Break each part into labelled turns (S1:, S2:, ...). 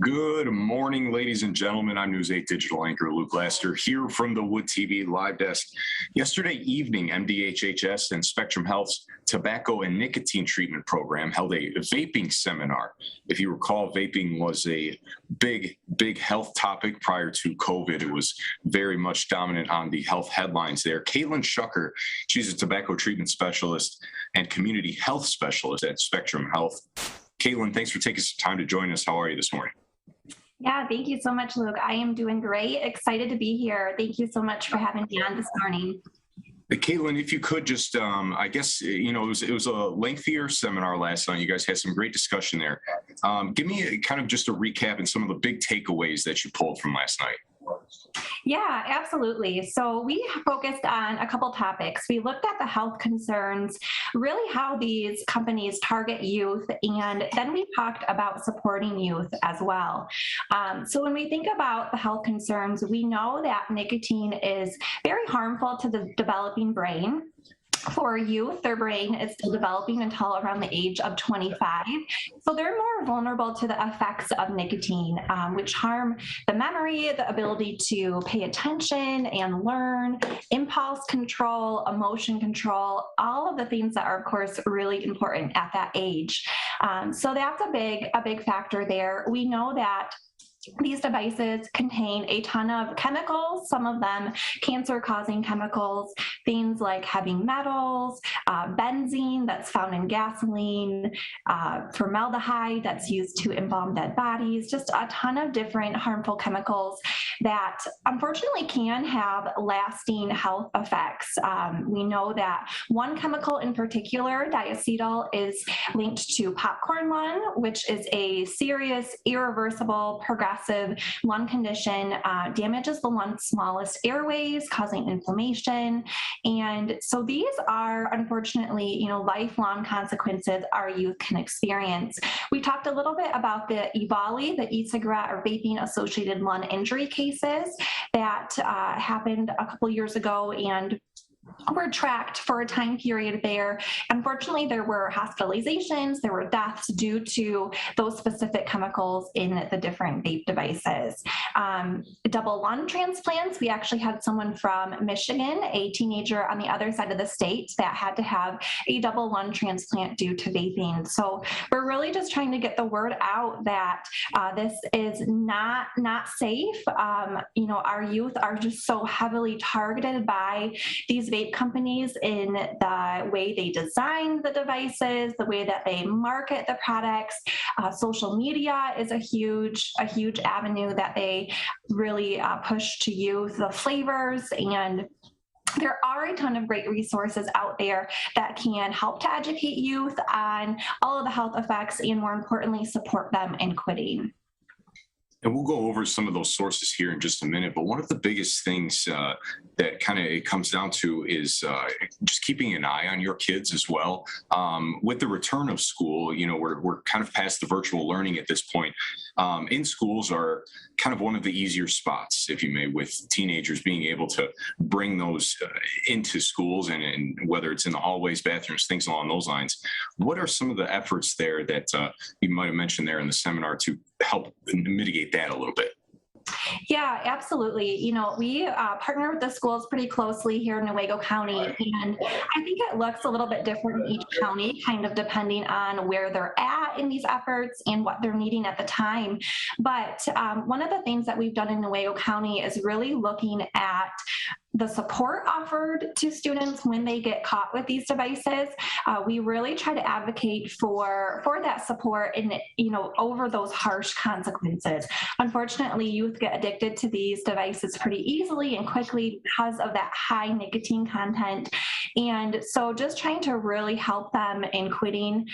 S1: Good morning, ladies and gentlemen. I'm News 8 digital anchor Luke Laster here from the Wood TV live desk. Yesterday evening, MDHHS and Spectrum Health's tobacco and nicotine treatment program held a vaping seminar. If you recall, vaping was a big health topic prior to COVID. It was very much dominant on the health headlines there. Caitlin Shucker, she's a tobacco treatment specialist and community health specialist at Spectrum Health. Caitlin, thanks for taking some time to join us. How are you this morning?
S2: Yeah, thank you so much, Luke. I am doing great. Excited to be here. Thank you so much for having me on this morning.
S1: Caitlin, if you could just, I guess, it was a lengthier seminar last night. You guys had some great discussion there. Give me kind of just a recap and some of the big takeaways that you pulled from last night.
S2: Yeah, absolutely. So we focused on a couple topics. We looked at the health concerns, really how these companies target youth, and then we talked about supporting youth as well. So when we think about the health concerns, we know that nicotine is very harmful to the developing brain. For youth, their brain is still developing until around the age of 25. So they're more vulnerable to the effects of nicotine, which harm the memory, the ability to pay attention and learn, impulse control, emotion control, all of the things that are, of course, really important at that age. So that's a big factor there. We know that these devices contain a ton of chemicals, some of them cancer-causing chemicals, things like heavy metals, benzene that's found in gasoline, formaldehyde that's used to embalm dead bodies, just a ton of different harmful chemicals that unfortunately can have lasting health effects. We know that one chemical in particular, diacetyl, is linked to popcorn lung, which is a serious, irreversible, progressive lung condition, damages the lung's smallest airways, causing inflammation. And so these are, unfortunately, lifelong consequences our youth can experience. We talked a little bit about the EVALI, the e-cigarette or vaping associated lung injury cases that happened a couple years ago and were tracked for a time period there. Unfortunately, there were hospitalizations, there were deaths due to those specific chemicals in the different vape devices. Double lung transplants, we actually had someone from Michigan, a teenager on the other side of the state that had to have a double lung transplant due to vaping. So we're really just trying to get the word out that this is not safe. Our youth are just so heavily targeted by these vape companies in the way they design the devices, the way that they market the products. Social media is a huge avenue that they really push to youth, the flavors, and there are a ton of great resources out there that can help to educate youth on all of the health effects and, more importantly, support them in quitting.
S1: And we'll go over some of those sources here in just a minute. But one of the biggest things that kind of it comes down to is just keeping an eye on your kids as well. With the return of school, we're kind of past the virtual learning at this point. In schools are kind of one of the easier spots, if you may, with teenagers being able to bring those into schools and whether it's in the hallways, bathrooms, things along those lines. What are some of the efforts there that you might have mentioned there in the seminar to help mitigate that a little bit?
S2: Yeah, absolutely. We partner with the schools pretty closely here in Newaygo County, and I think it looks a little bit different in each county, kind of depending on where they're at in these efforts and what they're needing at the time. But one of the things that we've done in Newaygo County is really looking at the support offered to students when they get caught with these devices. We really try to advocate for that support and, over those harsh consequences. Unfortunately, youth get addicted to these devices pretty easily and quickly because of that high nicotine content. And so just trying to really help them in quitting.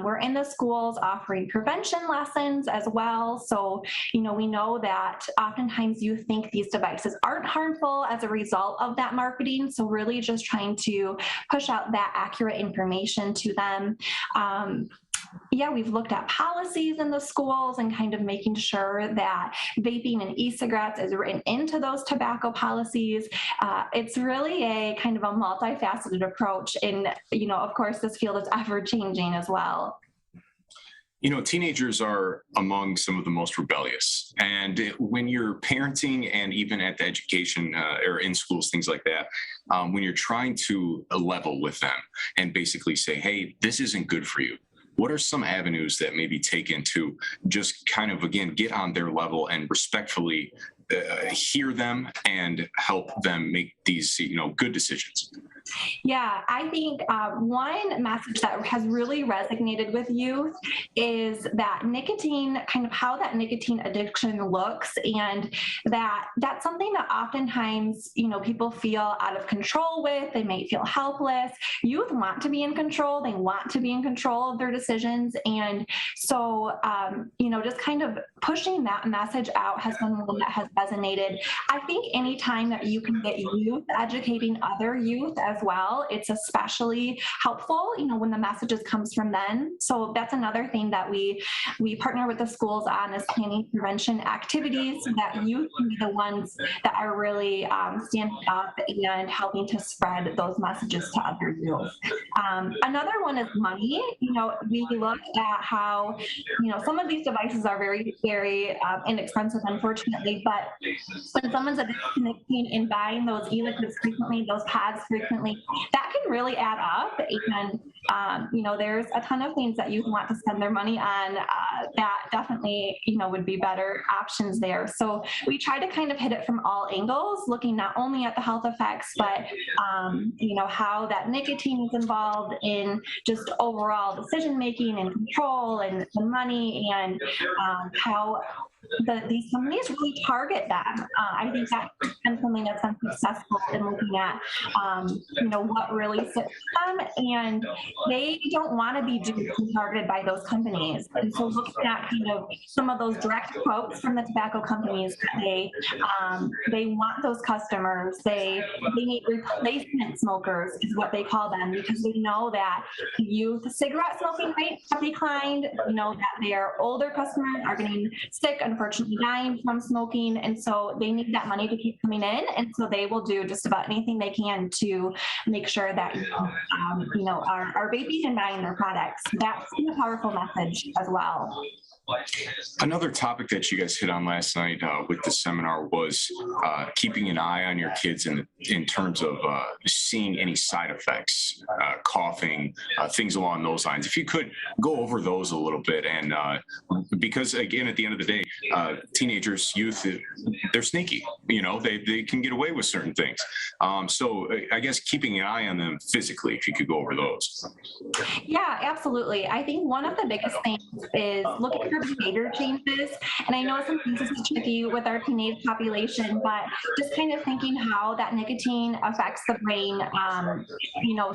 S2: We're in the schools offering prevention lessons as well. So, we know that oftentimes youth think these devices aren't harmful as a result of that marketing. So really just trying to push out that accurate information to them. We've looked at policies in the schools and kind of making sure that vaping and e-cigarettes is written into those tobacco policies. It's really a kind of a multifaceted approach. And, of course, this field is ever changing as well.
S1: Teenagers are among some of the most rebellious. And when you're parenting and even at the education or in schools, things like that, when you're trying to level with them and basically say, hey, this isn't good for you. What are some avenues that may be taken to just kind of, again, get on their level and respectfully hear them and help them make these, good decisions?
S2: Yeah, I think one message that has really resonated with youth is that nicotine, kind of how that nicotine addiction looks, and that's something that oftentimes, people feel out of control with. They may feel helpless. Youth want to be in control. They want to be in control of their decisions. And so, just kind of pushing that message out has been one that has resonated. I think anytime that you can get youth educating other youth as well, it's especially helpful, when the messages comes from them. So that's another thing that we partner with the schools on, is planning prevention activities so that youth can be the ones that are really standing up and helping to spread those messages to other youth. Another one is money. We look at how, some of these devices are very, very inexpensive, unfortunately, but when someone's addicted to nicotine and buying those e-liquids frequently, those pads frequently, that can really add up. And, there's a ton of things that youth want to spend their money on that definitely, would be better options there. So we try to kind of hit it from all angles, looking not only at the health effects, but, how that nicotine is involved in just overall decision-making and control and money, and how these companies really target them. I think that's been something that's been successful in looking at, what really fits them, and they don't want to be duped and targeted by those companies. And so looking at kind of some of those direct quotes from the tobacco companies, that they want those customers. They need replacement smokers, is what they call them, because they know that youth cigarette smoking rates have declined. That their older customers are getting sick, unfortunately dying from smoking, and so they need that money to keep coming in, and so they will do just about anything they can to make sure that are vaping and buying their products. That's a powerful message as well.
S1: Another topic that you guys hit on last night with the seminar was keeping an eye on your kids in terms of seeing any side effects, coughing, things along those lines. If you could go over those a little bit, and because again, at the end of the day, teenagers, youth, they're sneaky. They can get away with certain things. So I guess keeping an eye on them physically, if you could go over those.
S2: Yeah, absolutely. I think one of the biggest things is looking for behavior changes. And I know sometimes this is tricky with our teenage population, but just kind of thinking how that nicotine affects the brain,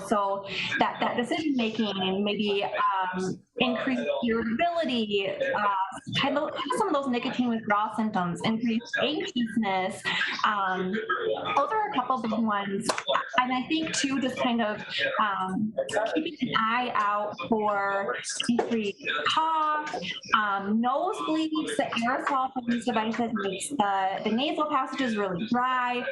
S2: so that decision making, and maybe increased irritability, kind of some of those nicotine withdrawal symptoms, increased anxiousness. Those are a couple big ones. And I think too, just kind of keeping an eye out for increased cough, nosebleeds. The aerosol from these devices makes the nasal passages really dry.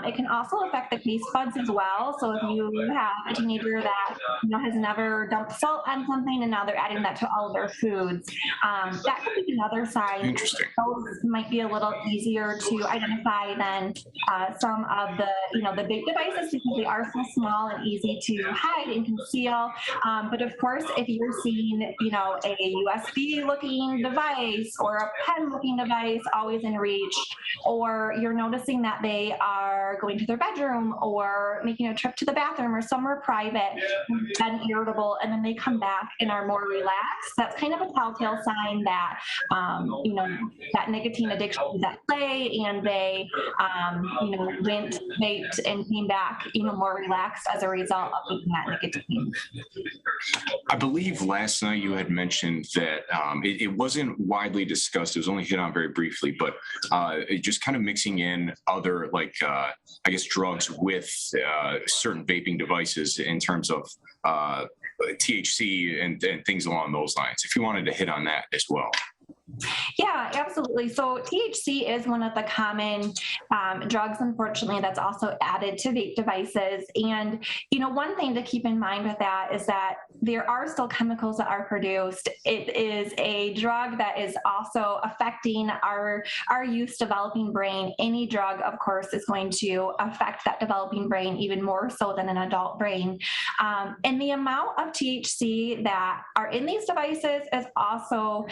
S2: It can also affect the taste buds as well. So if you have a teenager that has never dumped salt on something and now they're adding that to all of their foods, that could be another sign.
S1: Interesting.
S2: Those might be a little easier to identify than some of the big devices, because they are so small and easy to hide and conceal. But of course, if you're seeing a USB looking device or a pen looking device always in reach, or you're noticing that they are going to their bedroom or making a trip to the bathroom or somewhere private and irritable, and then they come back and are more relaxed, that's kind of a telltale sign that that nicotine addiction is at play, and they went, vaped, and came back more relaxed as a result of taking that nicotine.
S1: I believe last night you had mentioned that it wasn't widely discussed. It was only hit on very briefly, but just kind of mixing in other, drugs with certain vaping devices in terms of THC and things along those lines. If you wanted to hit on that as well.
S2: Yeah, absolutely. So THC is one of the common drugs, unfortunately, that's also added to vape devices. And, one thing to keep in mind with that is that there are still chemicals that are produced. It is a drug that is also affecting our youth's developing brain. Any drug, of course, is going to affect that developing brain even more so than an adult brain. And the amount of THC that are in these devices is also,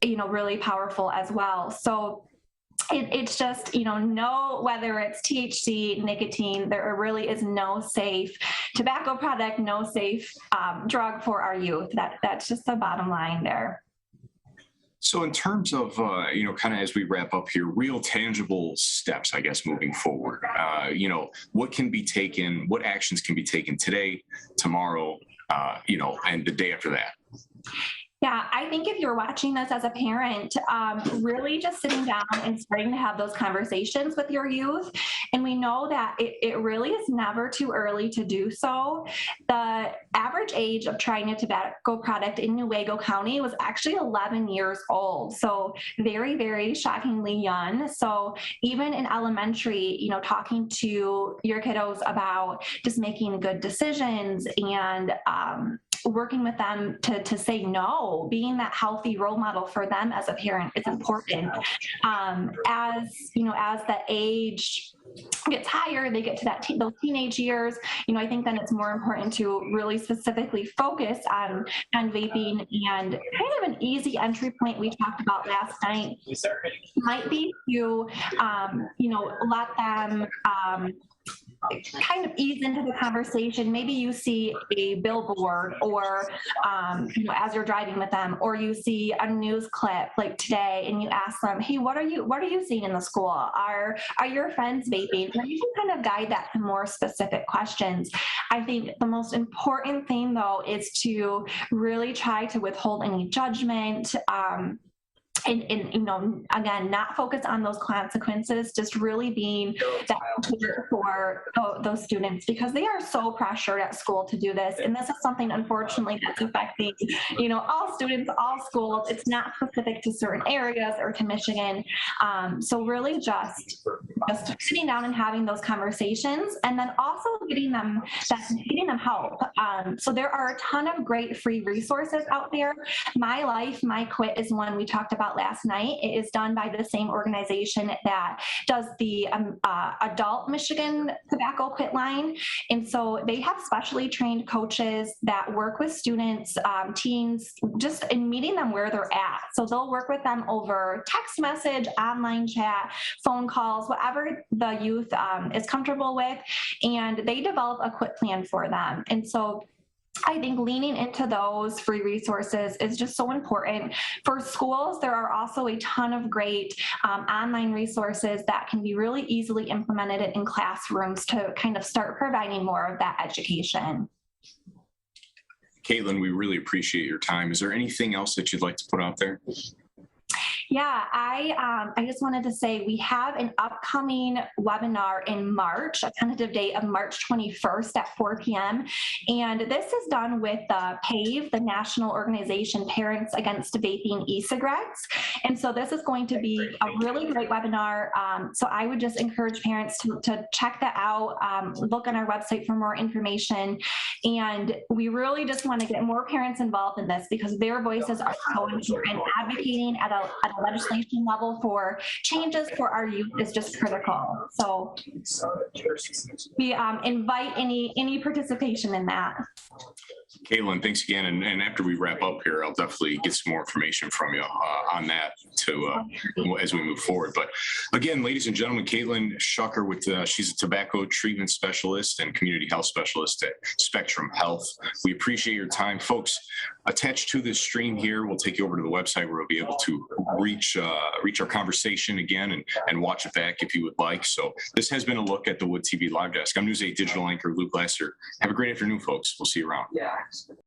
S2: really powerful as well. So it's just, no, whether it's THC, nicotine, there really is no safe tobacco product, no safe drug for our youth. That's just the bottom line there.
S1: So in terms of, kind of as we wrap up here, real tangible steps, I guess, moving forward, what can be taken, what actions can be taken today, tomorrow, and the day after that?
S2: Yeah, I think if you're watching this as a parent, really just sitting down and starting to have those conversations with your youth. And we know that it really is never too early to do so. The average age of trying a tobacco product in Newaygo County was actually 11 years old. So very, very shockingly young. So even in elementary, talking to your kiddos about just making good decisions and working with them to say no, being that healthy role model for them as a parent is important. As the age gets higher, they get to those teenage years, I think then it's more important to really specifically focus on vaping, and kind of an easy entry point we talked about last night might be to, let them kind of ease into the conversation. Maybe you see a billboard or, as you're driving with them, or you see a news clip like today and you ask them, hey, what are you seeing in the school? Are your friends vaping? And you can kind of guide that to more specific questions. I think the most important thing though is to really try to withhold any judgment, and again, not focus on those consequences, just really being that for those students, because they are so pressured at school to do this. And this is something, unfortunately, that's affecting, all students, all schools. It's not specific to certain areas or to Michigan. So really just sitting down and having those conversations, and then also getting them help. So there are a ton of great free resources out there. My Life, My Quit is one we talked about last night. It is done by the same organization that does the adult Michigan tobacco quit line. And so they have specially trained coaches that work with students, teens, just in meeting them where they're at. So they'll work with them over text message, online chat, phone calls, whatever the youth is comfortable with, and they develop a quit plan for them. And so I think leaning into those free resources is just so important. For schools, there are also a ton of great online resources that can be really easily implemented in classrooms to kind of start providing more of that education.
S1: Caitlin, we really appreciate your time. Is there anything else that you'd like to put out there?
S2: Yeah, I just wanted to say we have an upcoming webinar in March, a tentative date of March 21st at 4 p.m. And this is done with PAVE, the National Organization Parents Against Vaping E-Cigarettes. And so this is going to be a really great webinar. So I would just encourage parents to check that out, look on our website for more information. And we really just want to get more parents involved in this, because their voices are so important. Advocating at a legislation level for changes for our youth is just critical. So we invite any participation in that.
S1: Caitlin, thanks again. And after we wrap up here, I'll definitely get some more information from you on that as we move forward. But again, ladies and gentlemen, Caitlin Schucker, she's a tobacco treatment specialist and community health specialist at Spectrum Health. We appreciate your time, folks. Attached to this stream here, we'll take you over to the website where we'll be able to reach our conversation again and watch it back if you would like. So this has been a look at the Wood TV Live Desk. I'm News 8 digital anchor Luke Glasser. Have a great afternoon, folks. We'll see you around.